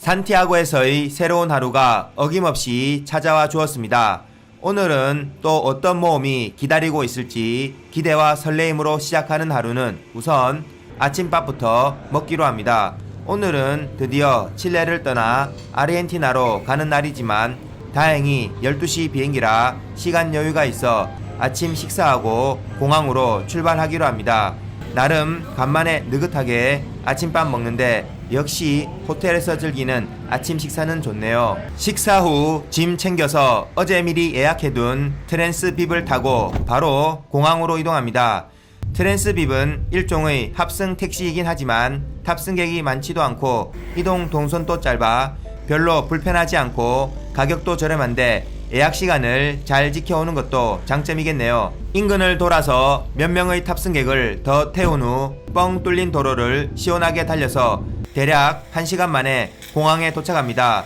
산티아고에서의 새로운 하루가 어김없이 찾아와 주었습니다. 오늘은 또 어떤 모험이 기다리고 있을지 기대와 설레임으로 시작하는 하루는 우선 아침밥부터 먹기로 합니다. 오늘은 드디어 칠레를 떠나 아르헨티나로 가는 날이지만 다행히 12시 비행기라 시간 여유가 있어 아침 식사하고 공항으로 출발하기로 합니다. 나름 간만에 느긋하게 아침밥 먹는데 역시 호텔에서 즐기는 아침 식사는 좋네요. 식사 후 짐 챙겨서 어제 미리 예약해둔 트랜스빕을 타고 바로 공항으로 이동합니다. 트랜스빕은 일종의 합승 택시이긴 하지만 탑승객이 많지도 않고 이동 동선도 짧아 별로 불편하지 않고 가격도 저렴한데 예약 시간을 잘 지켜오는 것도 장점이겠네요. 인근을 돌아서 몇 명의 탑승객을 더 태운 후 뻥 뚫린 도로를 시원하게 달려서 대략 1시간 만에 공항에 도착합니다.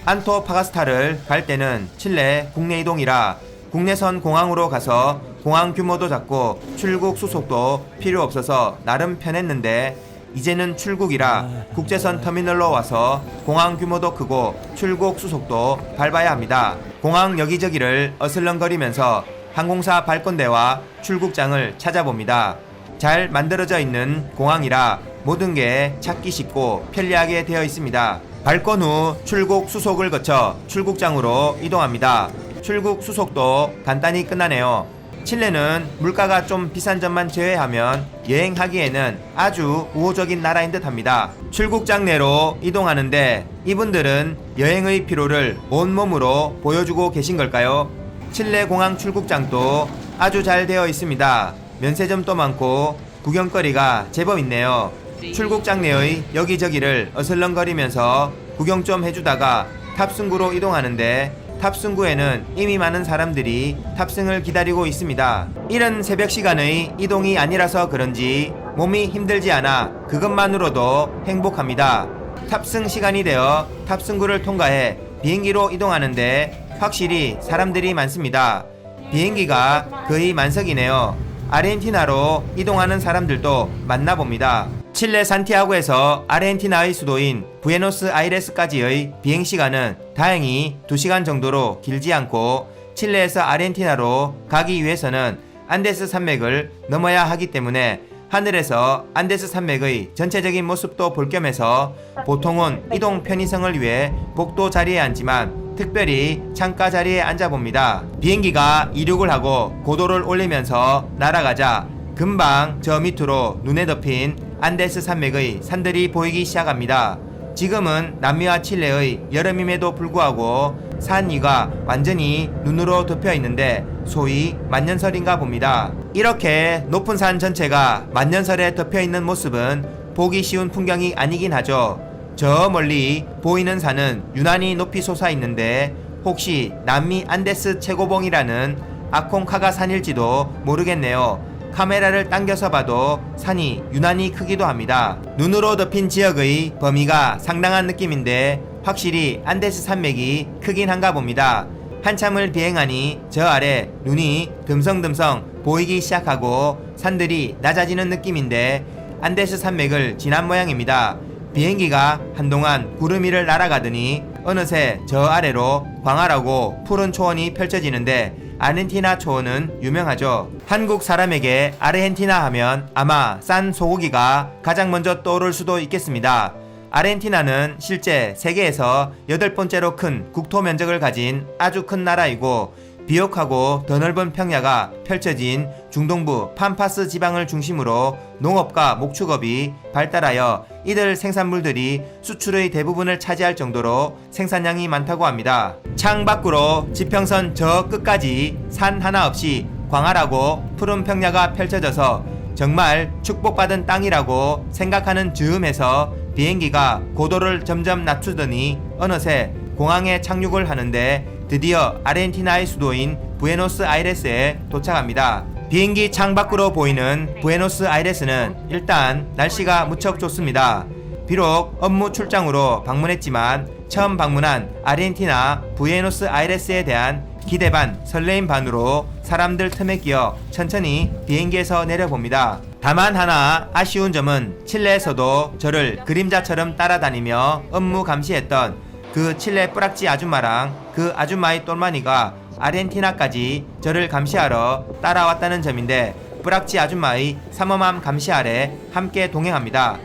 안토파가스타를 갈 때는 칠레 국내 이동이라 국내선 공항으로 가서 공항 규모도 작고 출국 수속도 필요 없어서 나름 편했는데 이제는 출국이라 국제선 터미널로 와서 공항 규모도 크고 출국 수속도 밟아야 합니다. 공항 여기저기를 어슬렁거리면서 항공사 발권대와 출국장을 찾아봅니다. 잘 만들어져 있는 공항이라 모든 게 찾기 쉽고 편리하게 되어 있습니다. 발권 후 출국 수속을 거쳐 출국장으로 이동합니다. 출국 수속도 간단히 끝나네요. 칠레는 물가가 좀 비싼 점만 제외하면 여행하기에는 아주 우호적인 나라인 듯 합니다. 출국장 내로 이동하는데 이분들은 여행의 피로를 온몸으로 보여주고 계신 걸까요? 칠레 공항 출국장도 아주 잘 되어 있습니다. 면세점도 많고 구경거리가 제법 있네요. 출국장 내의 여기저기를 어슬렁거리면서 구경 좀 해주다가 탑승구로 이동하는데 탑승구에는 이미 많은 사람들이 탑승을 기다리고 있습니다. 이른 새벽 시간의 이동이 아니라서 그런지 몸이 힘들지 않아 그것만으로도 행복합니다. 탑승 시간이 되어 탑승구를 통과해 비행기로 이동하는데 확실히 사람들이 많습니다. 비행기가 거의 만석이네요. 아르헨티나로 이동하는 사람들도 만나봅니다. 칠레 산티아고에서 아르헨티나의 수도인 부에노스아이레스까지의 비행시간은 다행히 2시간 정도로 길지 않고 칠레에서 아르헨티나로 가기 위해서는 안데스 산맥을 넘어야 하기 때문에 하늘에서 안데스 산맥의 전체적인 모습도 볼 겸해서 보통은 이동 편의성을 위해 복도 자리에 앉지만 특별히 창가 자리에 앉아봅니다. 비행기가 이륙을 하고 고도를 올리면서 날아가자 금방 저 밑으로 눈에 덮인 안데스 산맥의 산들이 보이기 시작합니다. 지금은 남미와 칠레의 여름임에도 불구하고 산 위가 완전히 눈으로 덮여 있는데 소위 만년설인가 봅니다. 이렇게 높은 산 전체가 만년설에 덮여 있는 모습은 보기 쉬운 풍경이 아니긴 하죠. 저 멀리 보이는 산은 유난히 높이 솟아 있는데 혹시 남미 안데스 최고봉이라는 아콩카가 산일지도 모르겠네요. 카메라를 당겨서 봐도 산이 유난히 크기도 합니다. 눈으로 덮인 지역의 범위가 상당한 느낌인데 확실히 안데스 산맥이 크긴 한가 봅니다. 한참을 비행하니 저 아래 눈이 듬성듬성 보이기 시작하고 산들이 낮아지는 느낌인데 안데스 산맥을 지난 모양입니다. 비행기가 한동안 구름 위를 날아가더니 어느새 저 아래로 광활하고 푸른 초원이 펼쳐지는데 아르헨티나 초원은 유명하죠. 한국 사람에게 아르헨티나 하면 아마 싼 소고기가 가장 먼저 떠오를 수도 있겠습니다. 아르헨티나는 실제 세계에서 8번째로 큰 국토 면적을 가진 아주 큰 나라이고 비옥하고 더 넓은 평야가 펼쳐진 중동부 팜파스 지방을 중심으로 농업과 목축업이 발달하여 이들 생산물들이 수출의 대부분을 차지할 정도로 생산량이 많다고 합니다. 창 밖으로 지평선 저 끝까지 산 하나 없이 광활하고 푸른 평야가 펼쳐져서 정말 축복받은 땅이라고 생각하는 즈음에서 비행기가 고도를 점점 낮추더니 어느새 공항에 착륙을 하는데 드디어 아르헨티나의 수도인 부에노스아이레스에 도착합니다. 비행기 창 밖으로 보이는 부에노스아이레스는 일단 날씨가 무척 좋습니다. 비록 업무 출장으로 방문했지만 처음 방문한 아르헨티나 부에노스아이레스에 대한 기대 반 설레임 반으로 사람들 틈에 끼어 천천히 비행기에서 내려봅니다. 다만 하나 아쉬운 점은 칠레에서도 저를 그림자처럼 따라다니며 업무 감시했던 그 칠레 뿌락지 아줌마랑 그 아줌마의 똘마니가 아르헨티나까지 저를 감시하러 따라왔다는 점인데 뿌락지 아줌마의 삼엄한 감시 아래 함께 동행합니다.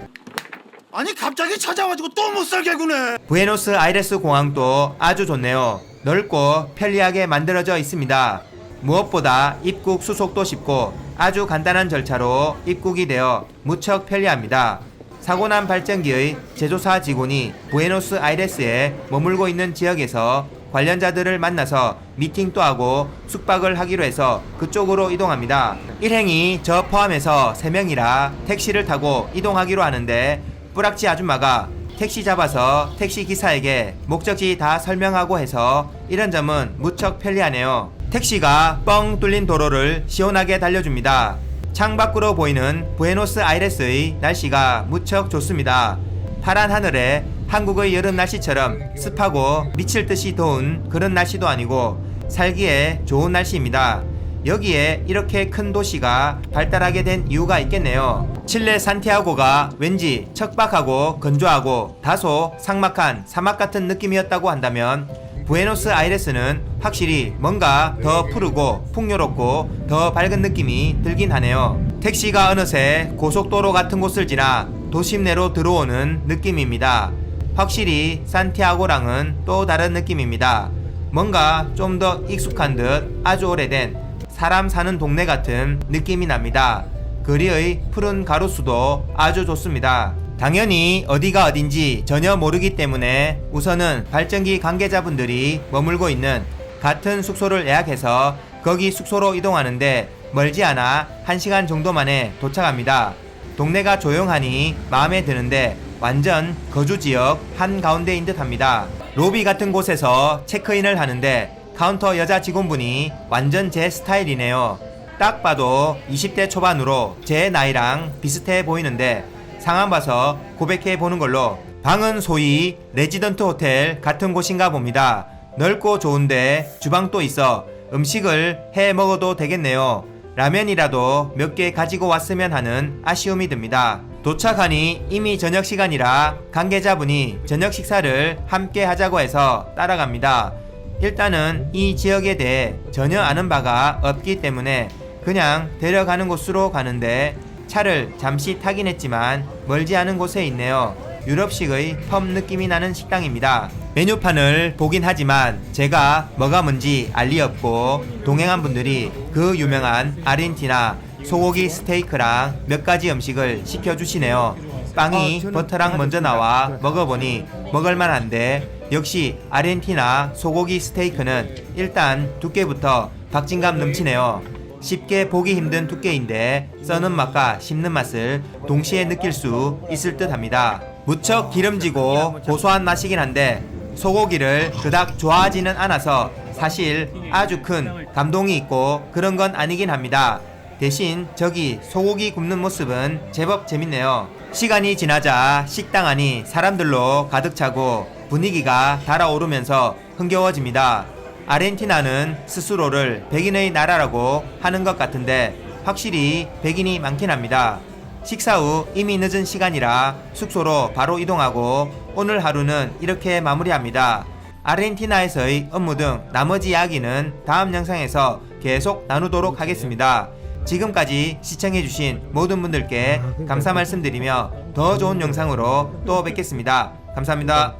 아니 갑자기 찾아와가지고 또 못살게 구네. 부에노스아이레스 공항도 아주 좋네요. 넓고 편리하게 만들어져 있습니다. 무엇보다 입국 수속도 쉽고 아주 간단한 절차로 입국이 되어 무척 편리합니다. 사고난 발전기의 제조사 직원이 부에노스아이레스에 머물고 있는 지역에서 관련자들을 만나서 미팅도 하고 숙박을 하기로 해서 그쪽으로 이동합니다. 일행이 저 포함해서 3명이라 택시를 타고 이동하기로 하는데 뿌락지 아줌마가 택시 잡아서 택시 기사에게 목적지 다 설명하고 해서 이런 점은 무척 편리하네요. 택시가 뻥 뚫린 도로를 시원하게 달려줍니다. 창밖으로 보이는 부에노스아이레스의 날씨가 무척 좋습니다. 파란 하늘에 한국의 여름 날씨처럼 습하고 미칠 듯이 더운 그런 날씨도 아니고 살기에 좋은 날씨입니다. 여기에 이렇게 큰 도시가 발달하게 된 이유가 있겠네요. 칠레 산티아고가 왠지 척박하고 건조하고 다소 삭막한 사막 같은 느낌이었다고 한다면 부에노스아이레스는 확실히 뭔가 더 푸르고 풍요롭고 더 밝은 느낌이 들긴 하네요. 택시가 어느새 고속도로 같은 곳을 지나 도심 내로 들어오는 느낌입니다. 확실히 산티아고랑은 또 다른 느낌입니다. 뭔가 좀 더 익숙한 듯 아주 오래된 사람 사는 동네 같은 느낌이 납니다. 거리의 푸른 가로수도 아주 좋습니다. 당연히 어디가 어딘지 전혀 모르기 때문에 우선은 발전기 관계자분들이 머물고 있는 같은 숙소를 예약해서 거기 숙소로 이동하는데 멀지 않아 1시간 정도 만에 도착합니다. 동네가 조용하니 마음에 드는데 완전 거주지역 한가운데인 듯 합니다. 로비 같은 곳에서 체크인을 하는데 카운터 여자 직원분이 완전 제 스타일이네요. 딱 봐도 20대 초반으로 제 나이랑 비슷해 보이는데 상황 봐서 고백해 보는 걸로. 방은 소위 레지던트 호텔 같은 곳인가 봅니다. 넓고 좋은데 주방도 있어 음식을 해 먹어도 되겠네요. 라면이라도 몇 개 가지고 왔으면 하는 아쉬움이 듭니다. 도착하니 이미 저녁 시간이라 관계자분이 저녁 식사를 함께 하자고 해서 따라갑니다. 일단은 이 지역에 대해 전혀 아는 바가 없기 때문에 그냥 데려가는 곳으로 가는데 차를 잠시 타긴 했지만 멀지 않은 곳에 있네요. 유럽식의 펍 느낌이 나는 식당입니다. 메뉴판을 보긴 하지만 제가 뭐가 뭔지 알 리 없고 동행한 분들이 그 유명한 아르헨티나 소고기 스테이크랑 몇 가지 음식을 시켜주시네요. 빵이 버터랑 먼저 나와 먹어보니 먹을만한데 역시 아르헨티나 소고기 스테이크는 일단 두께부터 박진감 넘치네요. 쉽게 보기 힘든 두께인데 써는 맛과 씹는 맛을 동시에 느낄 수 있을 듯 합니다. 무척 기름지고 고소한 맛이긴 한데 소고기를 그닥 좋아하지는 않아서 사실 아주 큰 감동이 있고 그런 건 아니긴 합니다. 대신 저기 소고기 굽는 모습은 제법 재밌네요. 시간이 지나자 식당 안이 사람들로 가득 차고 분위기가 달아오르면서 흥겨워집니다. 아르헨티나는 스스로를 백인의 나라라고 하는 것 같은데 확실히 백인이 많긴 합니다. 식사 후 이미 늦은 시간이라 숙소로 바로 이동하고 오늘 하루는 이렇게 마무리합니다. 아르헨티나에서의 업무 등 나머지 이야기는 다음 영상에서 계속 나누도록 하겠습니다. 지금까지 시청해주신 모든 분들께 감사 말씀드리며 더 좋은 영상으로 또 뵙겠습니다. 감사합니다.